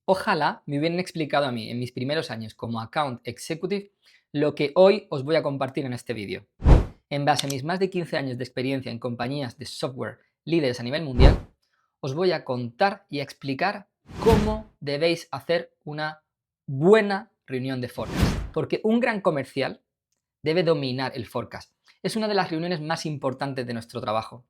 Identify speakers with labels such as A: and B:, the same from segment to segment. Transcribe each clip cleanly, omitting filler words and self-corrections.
A: Ojalá me hubieran explicado a mí en mis primeros años como Account Executive lo que hoy os voy a compartir en este vídeo. En base a mis más de 15 años de experiencia en compañías de software líderes a nivel mundial, os voy a contar y a explicar cómo debéis hacer una buena reunión de forecast. Porque un gran comercial debe dominar el forecast. Es una de las reuniones más importantes de nuestro trabajo.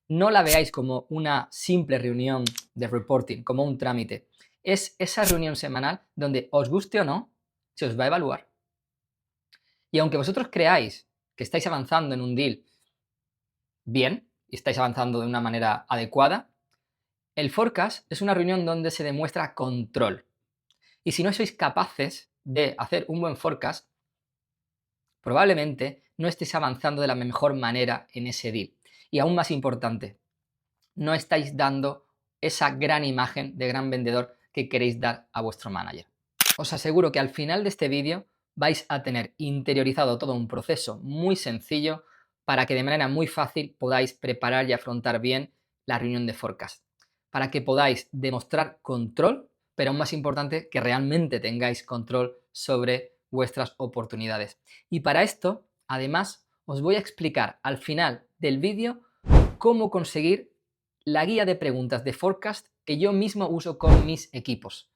A: No la veáis como una simple reunión de reporting, como un trámite. Es esa reunión semanal donde, os guste o no, se os va a evaluar. Y aunque vosotros creáis que estáis avanzando en un deal bien y estáis avanzando de una manera adecuada, el forecast es una reunión donde se demuestra control. Y si no sois capaces de hacer un buen forecast, probablemente no estéis avanzando de la mejor manera en ese deal. Y aún más importante, no estáis dando esa gran imagen de gran vendedor que queréis dar a vuestro manager. Os aseguro que al final de este vídeo vais a tener interiorizado todo un proceso muy sencillo para que de manera muy fácil podáis preparar y afrontar bien la reunión de forecast. Para que podáis demostrar control, pero aún más importante, que realmente tengáis control sobre vuestras oportunidades. Y para esto, además, os voy a explicar al final del vídeo cómo conseguir la guía de preguntas de forecast que yo mismo uso con mis equipos.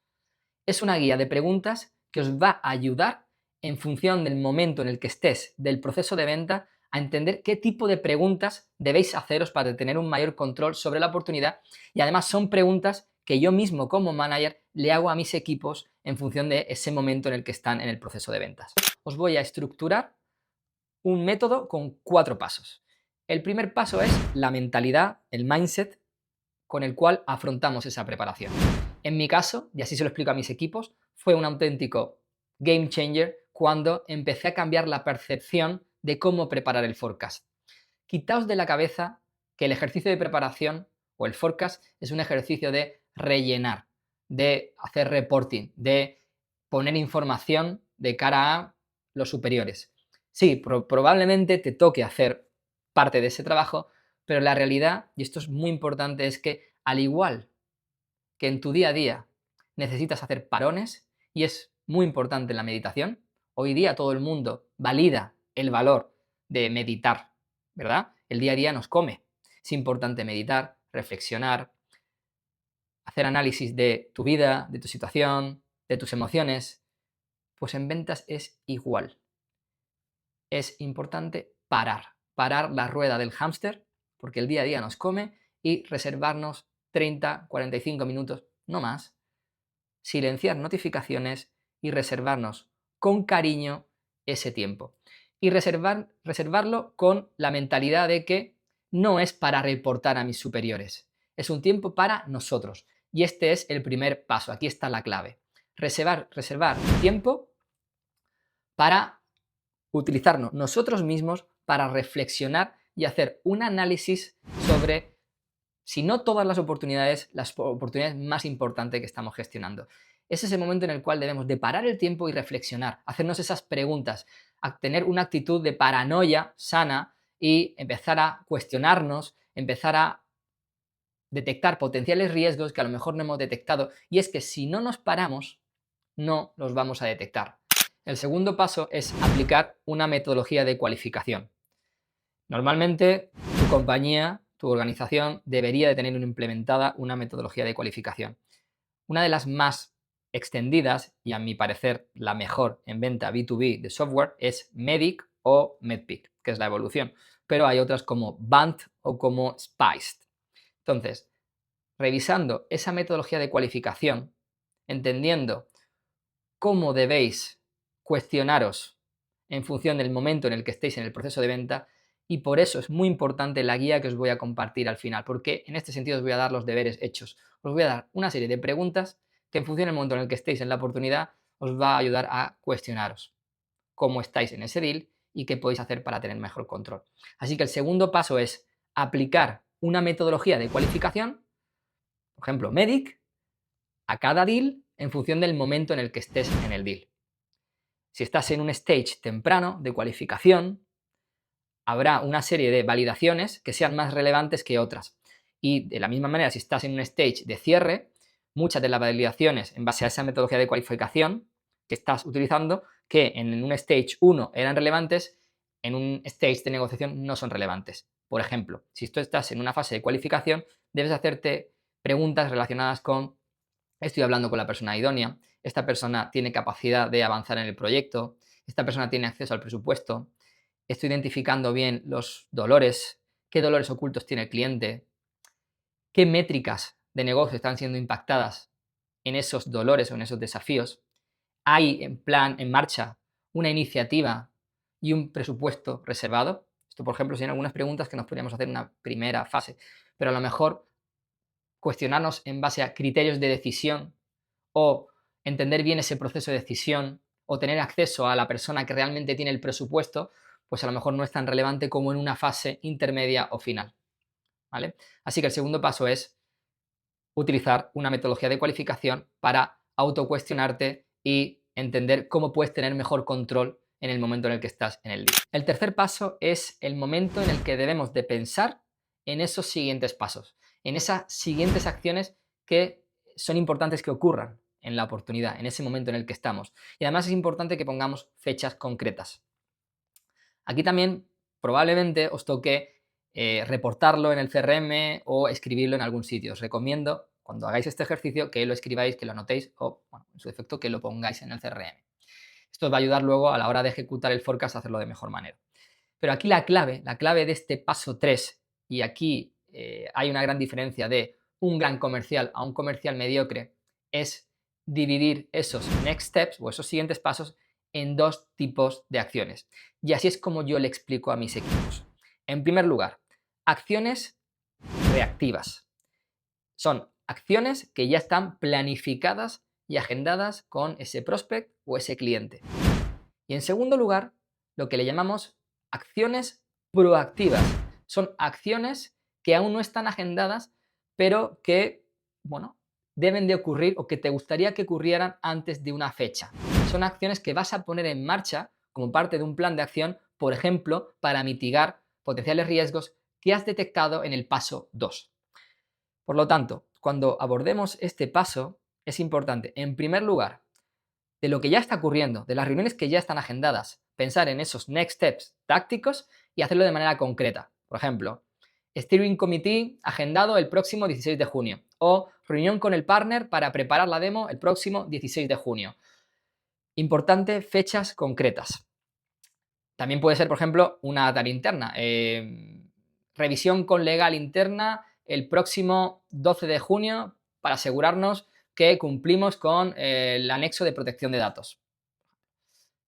A: Es una guía de preguntas que os va a ayudar en función del momento en el que estés del proceso de venta a entender qué tipo de preguntas debéis haceros para tener un mayor control sobre la oportunidad, y además son preguntas que yo mismo como manager le hago a mis equipos en función de ese momento en el que están en el proceso de ventas. Os voy a estructurar un método con 4 pasos. El primer paso es la mentalidad, el mindset con el cual afrontamos esa preparación. En mi caso, y así se lo explico a mis equipos, fue un auténtico game changer cuando empecé a cambiar la percepción de cómo preparar el forecast. Quitaos de la cabeza que el ejercicio de preparación o el forecast es un ejercicio de rellenar, de hacer reporting, de poner información de cara a los superiores. Sí, probablemente te toque hacer parte de ese trabajo, pero la realidad, y esto es muy importante, es que al igual que en tu día a día necesitas hacer parones, y es muy importante en la meditación, hoy día todo el mundo valida el valor de meditar, ¿verdad? El día a día nos come. Es importante meditar, reflexionar, hacer análisis de tu vida, de tu situación, de tus emociones. Pues en ventas es igual. Es importante parar la rueda del hámster, porque el día a día nos come, y reservarnos 30, 45 minutos, no más, silenciar notificaciones y reservarnos con cariño ese tiempo. Y reservarlo con la mentalidad de que no es para reportar a mis superiores, es un tiempo para nosotros. Y este es el primer paso, aquí está la clave. Reservar tiempo para utilizarnos nosotros mismos para reflexionar y hacer un análisis sobre, si no todas las oportunidades más importantes que estamos gestionando. Es ese momento en el cual debemos de parar el tiempo y reflexionar, hacernos esas preguntas, a tener una actitud de paranoia sana y empezar a cuestionarnos, empezar a detectar potenciales riesgos que a lo mejor no hemos detectado, y es que si no nos paramos, no los vamos a detectar. El segundo paso es aplicar una metodología de cualificación. Normalmente tu compañía, tu organización debería de tener implementada una metodología de cualificación. Una de las más extendidas y a mi parecer la mejor en venta B2B de software es MEDDIC o MEDDPICC, que es la evolución, pero hay otras como BANT o como SPICED. Entonces, revisando esa metodología de cualificación, entendiendo cómo debéis cuestionaros en función del momento en el que estéis en el proceso de venta, y por eso es muy importante la guía que os voy a compartir al final, porque en este sentido os voy a dar los deberes hechos. Os voy a dar una serie de preguntas que en función del momento en el que estéis en la oportunidad os va a ayudar a cuestionaros cómo estáis en ese deal y qué podéis hacer para tener mejor control. Así que el segundo paso es aplicar una metodología de cualificación, por ejemplo, MEDDIC, a cada deal en función del momento en el que estés en el deal. Si estás en un stage temprano de cualificación, habrá una serie de validaciones que sean más relevantes que otras. Y de la misma manera, si estás en un stage de cierre, muchas de las validaciones en base a esa metodología de cualificación que estás utilizando, que en un stage 1 eran relevantes, en un stage de negociación no son relevantes. Por ejemplo, si tú estás en una fase de cualificación, debes hacerte preguntas relacionadas con: estoy hablando con la persona idónea, esta persona tiene capacidad de avanzar en el proyecto, esta persona tiene acceso al presupuesto, estoy identificando bien los dolores, qué dolores ocultos tiene el cliente, qué métricas de negocio están siendo impactadas en esos dolores o en esos desafíos. ¿Hay en marcha una iniciativa y un presupuesto reservado? Esto, por ejemplo, son algunas preguntas que nos podríamos hacer en una primera fase, pero a lo mejor cuestionarnos en base a criterios de decisión o entender bien ese proceso de decisión o tener acceso a la persona que realmente tiene el presupuesto, pues a lo mejor no es tan relevante como en una fase intermedia o final, ¿vale? Así que el segundo paso es utilizar una metodología de cualificación para autocuestionarte y entender cómo puedes tener mejor control en el momento en el que estás en el lead. El tercer paso es el momento en el que debemos de pensar en esos siguientes pasos, en esas siguientes acciones que son importantes que ocurran en la oportunidad, en ese momento en el que estamos. Y además es importante que pongamos fechas concretas. Aquí también probablemente os toque reportarlo en el CRM o escribirlo en algún sitio. Os recomiendo, cuando hagáis este ejercicio, que lo escribáis, que lo anotéis o, bueno, en su defecto, que lo pongáis en el CRM. Esto os va a ayudar luego a la hora de ejecutar el forecast a hacerlo de mejor manera. Pero aquí la clave de este paso 3, y aquí hay una gran diferencia de un gran comercial a un comercial mediocre, es dividir esos next steps o esos siguientes pasos en dos tipos de acciones. Y así es como yo le explico a mis equipos. En primer lugar, acciones reactivas. Son acciones que ya están planificadas y agendadas con ese prospect o ese cliente. Y en segundo lugar, lo que le llamamos acciones proactivas. Son acciones que aún no están agendadas, pero que, bueno, deben de ocurrir o que te gustaría que ocurrieran antes de una fecha. Son acciones que vas a poner en marcha como parte de un plan de acción, por ejemplo, para mitigar potenciales riesgos que has detectado en el paso 2. Por lo tanto, cuando abordemos este paso, es importante, en primer lugar, de lo que ya está ocurriendo, de las reuniones que ya están agendadas, pensar en esos next steps tácticos y hacerlo de manera concreta. Por ejemplo, Steering Committee agendado el próximo 16 de junio o reunión con el partner para preparar la demo el próximo 16 de junio. Importante, fechas concretas. También puede ser, por ejemplo, una tarea interna. Revisión con legal interna el próximo 12 de junio para asegurarnos que cumplimos con el anexo de protección de datos.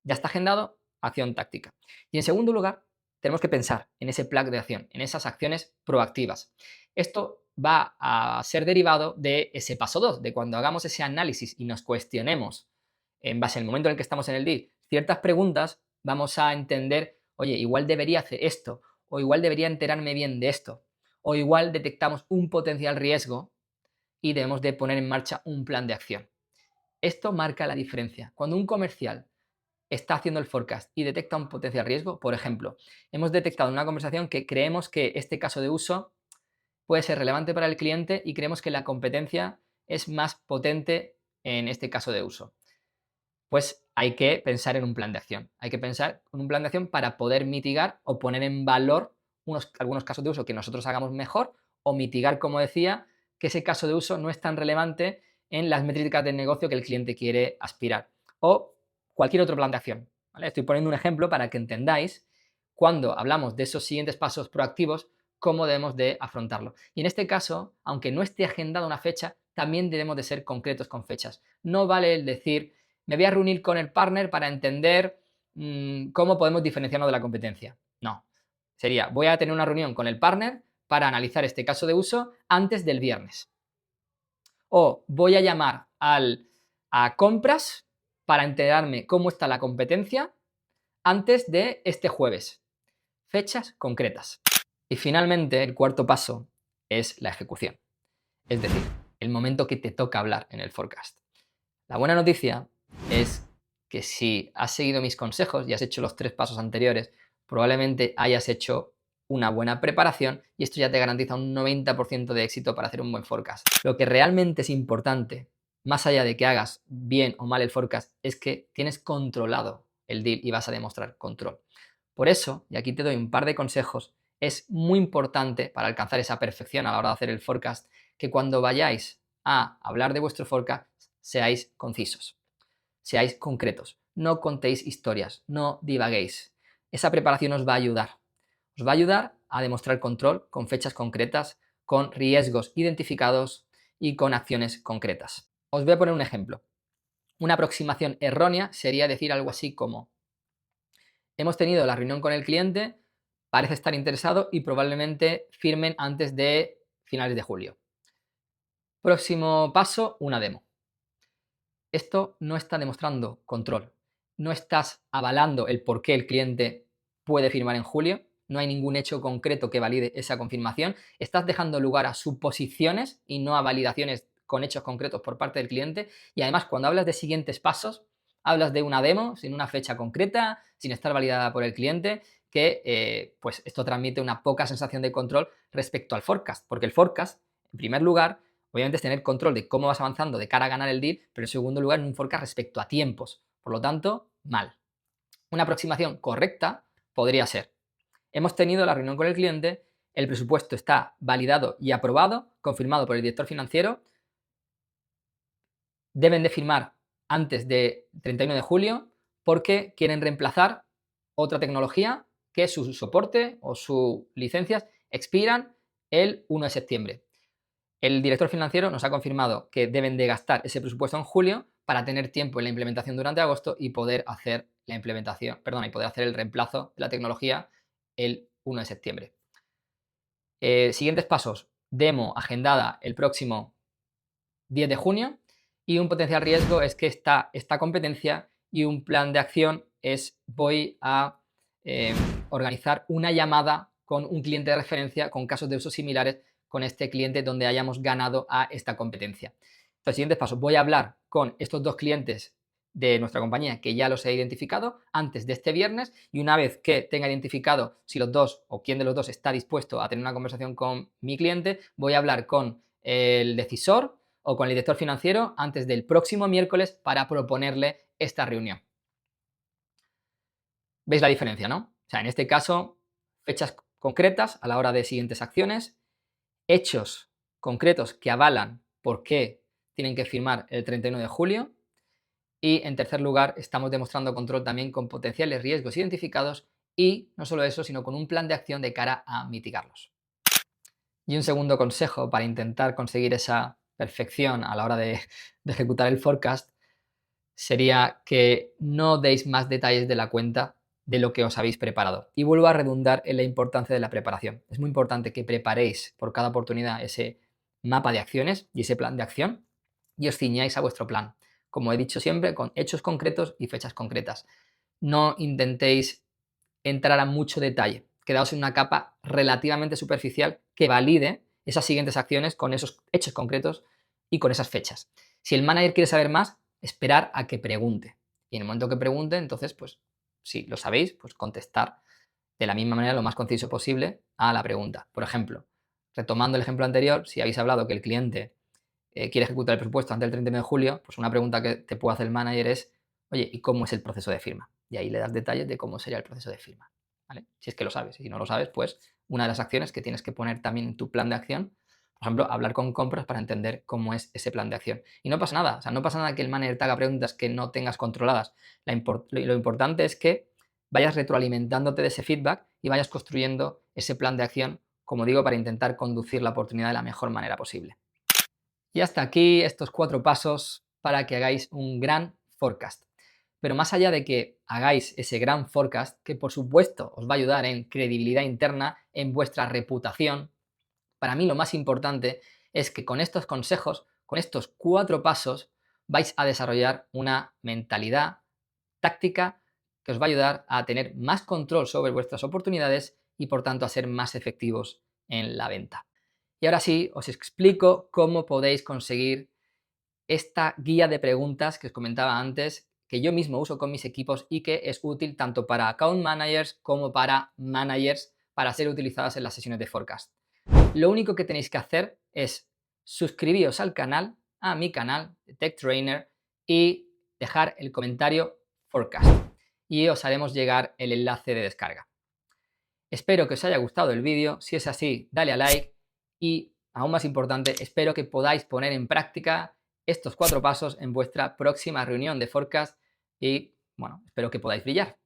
A: Ya está agendado, acción táctica. Y en segundo lugar, tenemos que pensar en ese plan de acción, en esas acciones proactivas. Esto va a ser derivado de ese paso 2, de cuando hagamos ese análisis y nos cuestionemos en base al momento en el que estamos en el deal ciertas preguntas, vamos a entender, oye, igual debería hacer esto, o igual debería enterarme bien de esto, o igual detectamos un potencial riesgo y debemos de poner en marcha un plan de acción. Esto marca la diferencia. Cuando un comercial está haciendo el forecast y detecta un potencial riesgo, por ejemplo, hemos detectado en una conversación que creemos que este caso de uso puede ser relevante para el cliente y creemos que la competencia es más potente en este caso de uso. Pues hay que pensar en un plan de acción. Hay que pensar en un plan de acción para poder mitigar o poner en valor algunos casos de uso que nosotros hagamos mejor o mitigar, como decía, que ese caso de uso no es tan relevante en las métricas del negocio que el cliente quiere aspirar. O cualquier otro plan de acción. ¿Vale? Estoy poniendo un ejemplo para que entendáis cuando hablamos de esos siguientes pasos proactivos, cómo debemos de afrontarlo. Y en este caso, aunque no esté agendada una fecha, también debemos de ser concretos con fechas. No vale el decir, me voy a reunir con el partner para entender cómo podemos diferenciarnos de la competencia. No, sería, voy a tener una reunión con el partner para analizar este caso de uso antes del viernes. O voy a llamar a compras para enterarme cómo está la competencia antes de este jueves. Fechas concretas. Y finalmente, el cuarto paso es la ejecución. Es decir, el momento que te toca hablar en el forecast. La buena noticia es que si has seguido mis consejos y has hecho los 3 pasos anteriores, probablemente hayas hecho una buena preparación y esto ya te garantiza un 90% de éxito para hacer un buen forecast. Lo que realmente es importante, más allá de que hagas bien o mal el forecast, es que tienes controlado el deal y vas a demostrar control. Por eso, y aquí te doy un par de consejos, es muy importante para alcanzar esa perfección a la hora de hacer el forecast, que cuando vayáis a hablar de vuestro forecast seáis concisos, seáis concretos, no contéis historias, no divaguéis. Esa preparación os va a ayudar. Os va a ayudar a demostrar control con fechas concretas, con riesgos identificados y con acciones concretas. Os voy a poner un ejemplo. Una aproximación errónea sería decir algo así como: hemos tenido la reunión con el cliente, parece estar interesado y probablemente firmen antes de finales de julio. Próximo paso, una demo. Esto no está demostrando control. No estás avalando el por qué el cliente puede firmar en julio. No hay ningún hecho concreto que valide esa confirmación. Estás dejando lugar a suposiciones y no a validaciones con hechos concretos por parte del cliente. Y además, cuando hablas de siguientes pasos, hablas de una demo sin una fecha concreta, sin estar validada por el cliente, que pues esto transmite una poca sensación de control respecto al forecast. Porque el forecast, en primer lugar, obviamente es tener control de cómo vas avanzando de cara a ganar el deal, pero en segundo lugar en un forecast respecto a tiempos. Por lo tanto, mal. Una aproximación correcta podría ser: hemos tenido la reunión con el cliente, el presupuesto está validado y aprobado, confirmado por el director financiero, deben de firmar antes del 31 de julio porque quieren reemplazar otra tecnología que su soporte o sus licencias expiran el 1 de septiembre. El director financiero nos ha confirmado que deben de gastar ese presupuesto en julio para tener tiempo en la implementación durante agosto y poder hacer la implementación, perdón, y poder hacer el reemplazo de la tecnología el 1 de septiembre. Siguientes pasos: demo agendada el próximo 10 de junio y un potencial riesgo es que esta competencia y un plan de acción es: voy a organizar una llamada con un cliente de referencia con casos de uso similares con este cliente donde hayamos ganado a esta competencia. Los siguientes pasos: voy a hablar con estos dos clientes de nuestra compañía que ya los he identificado antes de este viernes y una vez que tenga identificado si los dos o quién de los dos está dispuesto a tener una conversación con mi cliente, voy a hablar con el decisor o con el director financiero antes del próximo miércoles para proponerle esta reunión. ¿Veis la diferencia, no? O sea, en este caso, fechas concretas a la hora de siguientes acciones, hechos concretos que avalan por qué tienen que firmar el 31 de julio y, en tercer lugar, estamos demostrando control también con potenciales riesgos identificados y no solo eso, sino con un plan de acción de cara a mitigarlos. Y un segundo consejo para intentar conseguir esa perfección a la hora de ejecutar el forecast sería que no deis más detalles de la cuenta de lo que os habéis preparado. Y vuelvo a redundar en la importancia de la preparación. Es muy importante que preparéis por cada oportunidad ese mapa de acciones y ese plan de acción y os ciñáis a vuestro plan. Como he dicho siempre, con hechos concretos y fechas concretas. No intentéis entrar a mucho detalle. Quedaos en una capa relativamente superficial que valide esas siguientes acciones con esos hechos concretos y con esas fechas. Si el manager quiere saber más, esperar a que pregunte. Y en el momento que pregunte, entonces, pues, si lo sabéis, pues contestar de la misma manera lo más conciso posible a la pregunta. Por ejemplo, retomando el ejemplo anterior, si habéis hablado que el cliente quiere ejecutar el presupuesto antes del 31 de julio, pues una pregunta que te puede hacer el manager es: oye, ¿y cómo es el proceso de firma? Y ahí le das detalles de cómo sería el proceso de firma, ¿vale? Si es que lo sabes. Y si no lo sabes, pues una de las acciones que tienes que poner también en tu plan de acción, por ejemplo, hablar con compras para entender cómo es ese plan de acción. Y no pasa nada, o sea, no pasa nada que el manager te haga preguntas que no tengas controladas. Lo importante es que vayas retroalimentándote de ese feedback y vayas construyendo ese plan de acción, como digo, para intentar conducir la oportunidad de la mejor manera posible. Y hasta aquí estos 4 pasos para que hagáis un gran forecast. Pero más allá de que hagáis ese gran forecast, que por supuesto os va a ayudar en credibilidad interna, en vuestra reputación, para mí lo más importante es que con estos consejos, con estos 4 pasos, vais a desarrollar una mentalidad táctica que os va a ayudar a tener más control sobre vuestras oportunidades y por tanto a ser más efectivos en la venta. Y ahora sí, os explico cómo podéis conseguir esta guía de preguntas que os comentaba antes, que yo mismo uso con mis equipos y que es útil tanto para account managers como para managers para ser utilizadas en las sesiones de forecast. Lo único que tenéis que hacer es suscribiros al canal, a mi canal de Tech Trainer, y dejar el comentario forecast y os haremos llegar el enlace de descarga. Espero que os haya gustado el vídeo. Si es así, dale a like y, aún más importante, espero que podáis poner en práctica estos 4 pasos en vuestra próxima reunión de forecast y, bueno, espero que podáis brillar.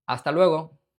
A: ¡Hasta luego!